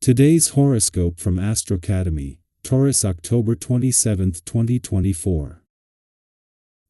Today's horoscope from AstroCademy, Taurus October 27, 2024.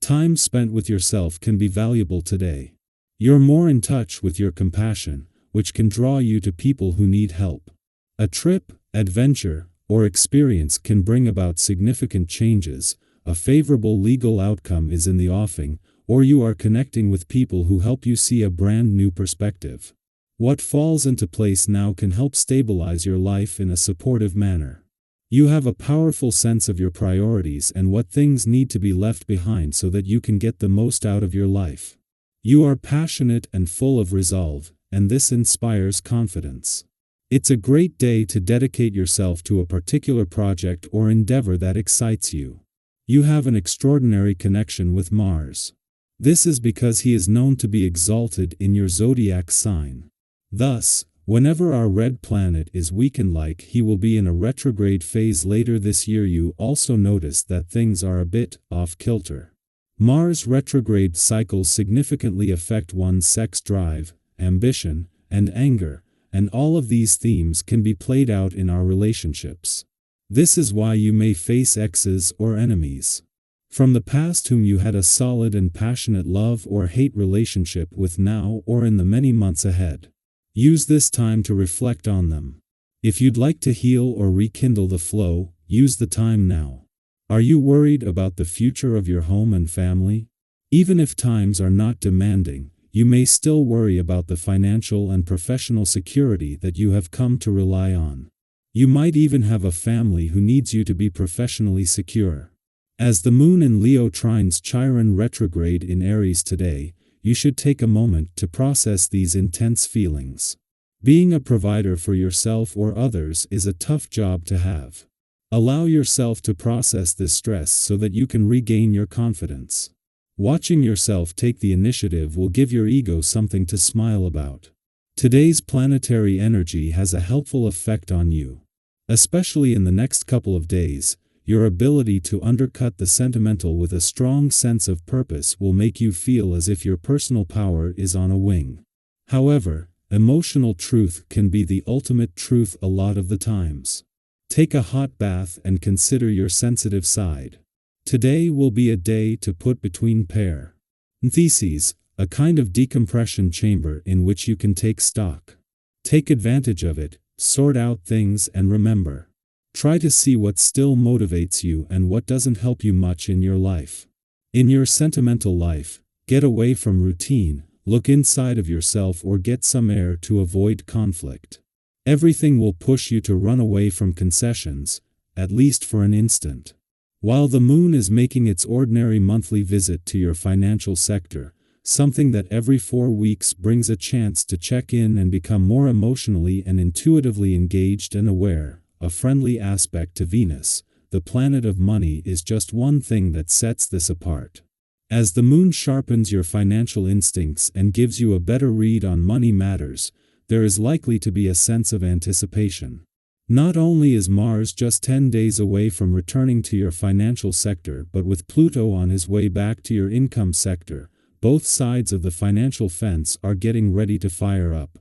Time spent with yourself can be valuable today. You're more in touch with your compassion, which can draw you to people who need help. A trip, adventure, or experience can bring about significant changes. A favorable legal outcome is in the offing, or you are connecting with people who help you see a brand new perspective. What falls into place now can help stabilize your life in a supportive manner. You have a powerful sense of your priorities and what things need to be left behind so that you can get the most out of your life. You are passionate and full of resolve, and this inspires confidence. It's a great day to dedicate yourself to a particular project or endeavor that excites you. You have an extraordinary connection with Mars. This is because he is known to be exalted in your zodiac sign. Thus, whenever our red planet is weakened like he will be in a retrograde phase later this year, you also notice that things are a bit off-kilter. Mars retrograde cycles significantly affect one's sex drive, ambition, and anger, and all of these themes can be played out in our relationships. This is why you may face exes or enemies from the past whom you had a solid and passionate love or hate relationship with now or in the many months ahead. Use this time to reflect on them. If you'd like to heal or rekindle the flow, use the time now. Are you worried about the future of your home and family? Even if times are not demanding, you may still worry about the financial and professional security that you have come to rely on. You might even have a family who needs you to be professionally secure. As the moon in Leo trines Chiron retrograde in Aries today, you should take a moment to process these intense feelings. Being a provider for yourself or others is a tough job to have. Allow yourself to process this stress so that you can regain your confidence. Watching yourself take the initiative will give your ego something to smile about. Today's planetary energy has a helpful effect on you. Especially in the next couple of days, your ability to undercut the sentimental with a strong sense of purpose will make you feel as if your personal power is on a wing. However, emotional truth can be the ultimate truth a lot of the times. Take a hot bath and consider your sensitive side. Today will be a day to put between parentheses, a kind of decompression chamber in which you can take stock. Take advantage of it, sort out things, and remember. Try to see what still motivates you and what doesn't help you much in your life. In your sentimental life, get away from routine, look inside of yourself or get some air to avoid conflict. Everything will push you to run away from concessions, at least for an instant. While the moon is making its ordinary monthly visit to your financial sector, something that every 4 weeks brings a chance to check in and become more emotionally and intuitively engaged and aware. A friendly aspect to Venus, the planet of money, is just one thing that sets this apart. As the moon sharpens your financial instincts and gives you a better read on money matters, there is likely to be a sense of anticipation. Not only is Mars just 10 days away from returning to your financial sector, but with Pluto on his way back to your income sector, both sides of the financial fence are getting ready to fire up.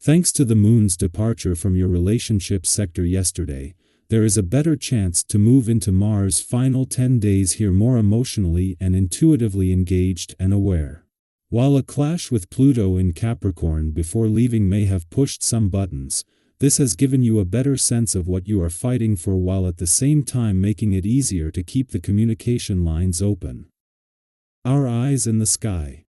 Thanks to the moon's departure from your relationship sector yesterday, there is a better chance to move into Mars' final 10 days here more emotionally and intuitively engaged and aware. While a clash with Pluto in Capricorn before leaving may have pushed some buttons, this has given you a better sense of what you are fighting for while at the same time making it easier to keep the communication lines open. Our eyes in the sky.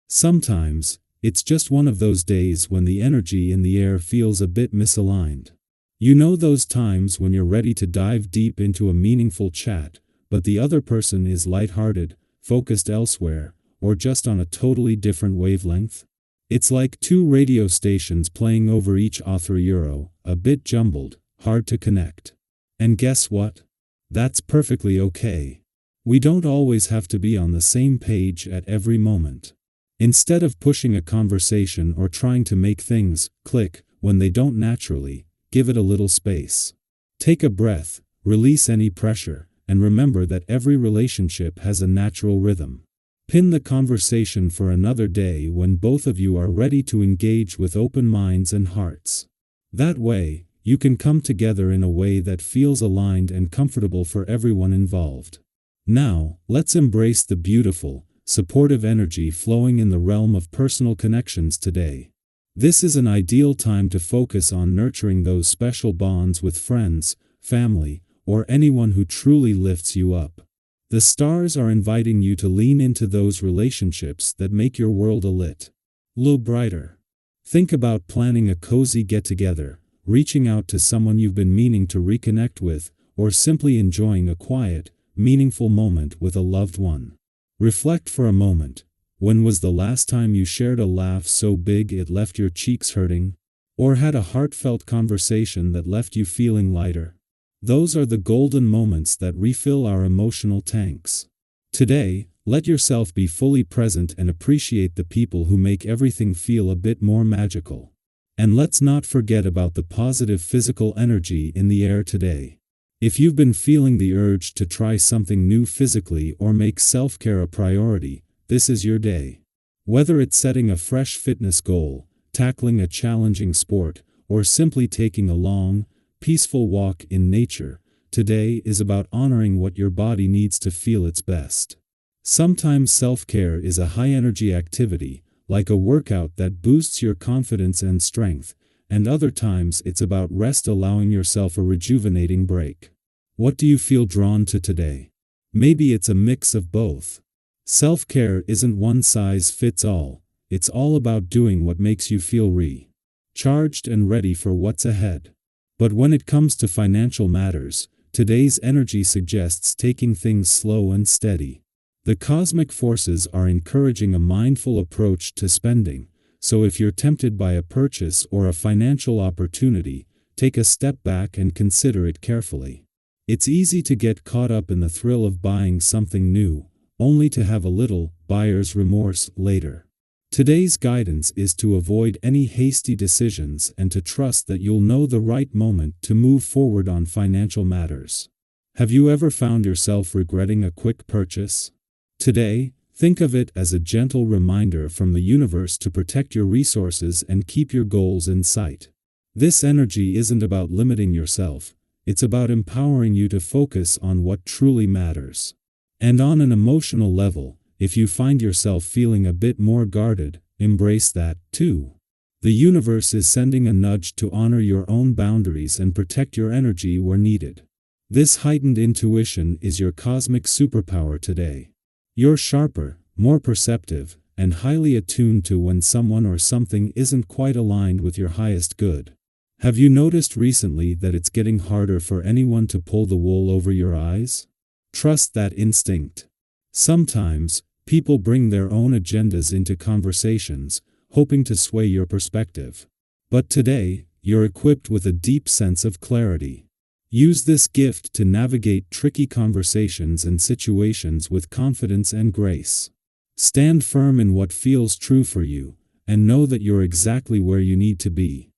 Sometimes, it's just one of those days when the energy in the air feels a bit misaligned. You know those times when you're ready to dive deep into a meaningful chat, but the other person is lighthearted, focused elsewhere, or just on a totally different wavelength? It's like two radio stations playing over each other, a bit jumbled, hard to connect. And guess what? That's perfectly okay. We don't always have to be on the same page at every moment. Instead of pushing a conversation or trying to make things click when they don't naturally, give it a little space. Take a breath, release any pressure, and remember that every relationship has a natural rhythm. Pin the conversation for another day when both of you are ready to engage with open minds and hearts. That way, you can come together in a way that feels aligned and comfortable for everyone involved. Now, let's embrace the beautiful, supportive energy flowing in the realm of personal connections today. This is an ideal time to focus on nurturing those special bonds with friends, family, or anyone who truly lifts you up. The stars are inviting you to lean into those relationships that make your world a little brighter. Think about planning a cozy get-together, reaching out to someone you've been meaning to reconnect with, or simply enjoying a quiet, meaningful moment with a loved one. Reflect for a moment. When was the last time you shared a laugh so big it left your cheeks hurting? Or had a heartfelt conversation that left you feeling lighter? Those are the golden moments that refill our emotional tanks. Today, let yourself be fully present and appreciate the people who make everything feel a bit more magical. And let's not forget about the positive physical energy in the air today. If you've been feeling the urge to try something new physically or make self-care a priority, this is your day. Whether it's setting a fresh fitness goal, tackling a challenging sport, or simply taking a long, peaceful walk in nature, today is about honoring what your body needs to feel its best. Sometimes self-care is a high-energy activity, like a workout that boosts your confidence and strength, and other times it's about rest, allowing yourself a rejuvenating break. What do you feel drawn to today? Maybe it's a mix of both. Self-care isn't one size fits all, it's all about doing what makes you feel recharged and ready for what's ahead. But when it comes to financial matters, today's energy suggests taking things slow and steady. The cosmic forces are encouraging a mindful approach to spending, so if you're tempted by a purchase or a financial opportunity, take a step back and consider it carefully. It's easy to get caught up in the thrill of buying something new, only to have a little buyer's remorse later. Today's guidance is to avoid any hasty decisions and to trust that you'll know the right moment to move forward on financial matters. Have you ever found yourself regretting a quick purchase? Today, think of it as a gentle reminder from the universe to protect your resources and keep your goals in sight. This energy isn't about limiting yourself, it's about empowering you to focus on what truly matters. And on an emotional level, if you find yourself feeling a bit more guarded, embrace that, too. The universe is sending a nudge to honor your own boundaries and protect your energy where needed. This heightened intuition is your cosmic superpower today. You're sharper, more perceptive, and highly attuned to when someone or something isn't quite aligned with your highest good. Have you noticed recently that it's getting harder for anyone to pull the wool over your eyes? Trust that instinct. Sometimes, people bring their own agendas into conversations, hoping to sway your perspective. But today, you're equipped with a deep sense of clarity. Use this gift to navigate tricky conversations and situations with confidence and grace. Stand firm in what feels true for you, and know that you're exactly where you need to be.